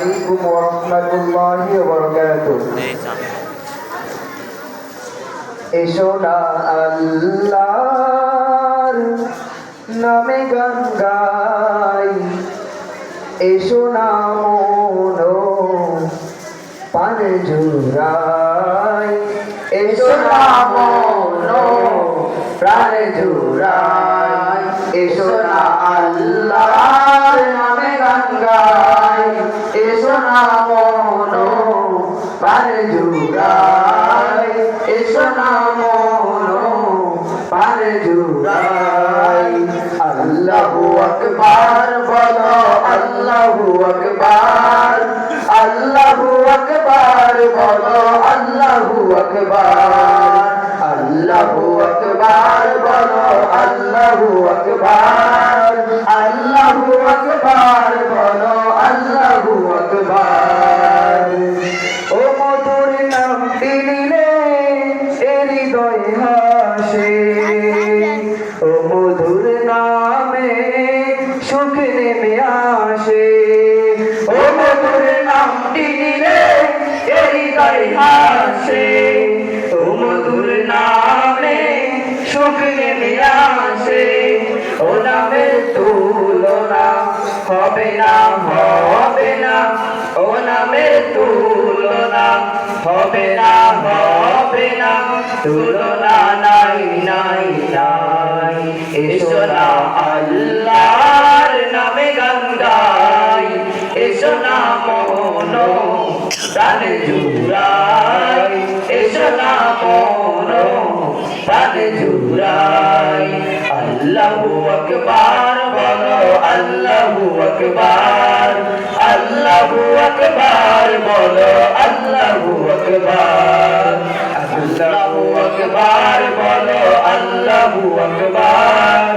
আলাইকুম ওয়া রাহমাতুল্লাহি ওয়া বারাকাতুহু। এসো না আল্লাহর নামে গান গাই, এসো না মন প্রাণ জুড়াই, এসো না মন প্রাণ জুড়াই, এসো না আল্লাহর নামে গান গাই, এসো না মন প্রাণ জুড়াই, এসো না মন প্রাণ জুড়াই। আল্লাহু আকবার বলো, আল্লাহু আকবার, আল্লাহু আকবার বলো, আল্লাহু আকবার, আল্লাহু আকবার বলো, আল্লাহু আকবার, আল্লাহু আকবার বলো, আল্লাহু আকবার। ও মধুর নামটি নিলে হৃদয় হাসে, ও মধুর নামে সুখ নেমে আসে, ও মধুর নামটি নিলে হৃদয় হাসে, ও মধুর নামে সুখ নেমে আসে। ও নামের তুলনা হবে না, হবে না, ও নামের তুলনা হবে না, হবে না, তুলনা নাই নাই নাই। এসো না আল্লাহর নামে গান গাই, এসো না মন প্রাণ জুড়াই, এসো না মন প্রাণ জুড়াই। আল্লাহু আকবার বলো, আল্লাহু আকবার, আল্লাহু আকবার বলো, আল্লাহু আকবার, আল্লাহু আকবার বলো, আল্লাহু আকবার,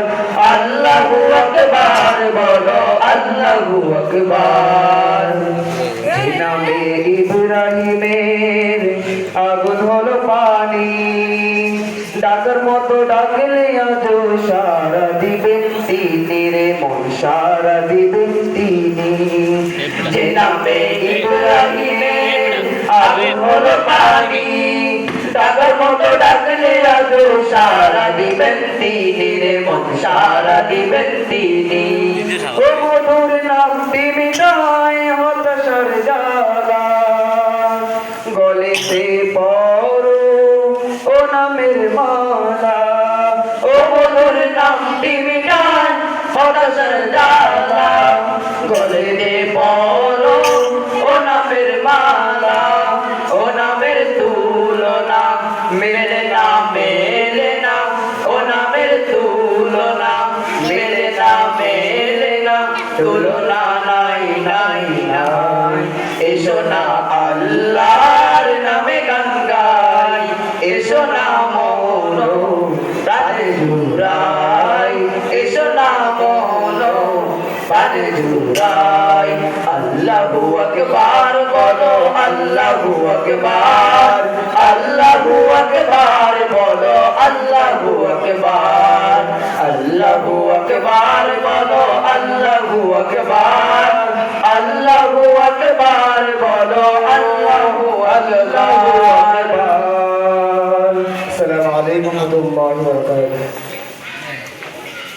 আল্লাহু আকবার বলো, আল্লাহু আকবার। নামে ইব্রাহিমের আগুন হলো পানি, ডাকার মতো ডাকলে আজ সারা দিবেন তিনি রে, মন সারা দিবেন তিনি। যে নামে ইব্রাহিমের আগুন হলো পানি, ডাকার মতো ডাকলে আজ সারা দিবেন তিনি রে, মন সারা দিবেন তিনি। ও মধুর নামটি মিটায় হতাশার জ্বালা, গলেতে পরো ও নামের মালা, ও মধুর নামটি মিটায় হতাশার জ্বালা, গলেতে পরো ও নামের মালা, ও নামের তুলনা মেলে না, মেলে না, ও নামের তুলনা মেলে না, মেলে না, তুলনা নাই নাই নাই। এসো না আল্লাহর নামে গান গাই, এসো না মন প্রাণ জুড়াই, এসো না মন প্রাণ জুড়াই। আল্লাহু আকবার বলো, আল্লাহু আকবার, আল্লাহু আকবার বলো, আল্লাহু আকবার, আল্লাহু আকবার বলো, আল্লাহু আকবার, আল্লাহু আকবার বলো, আল্লাহু আকবার। আসসালামু আলাইকুম ওয়া রাহমাতুল্লাহি ওয়া বারাকাতুহু।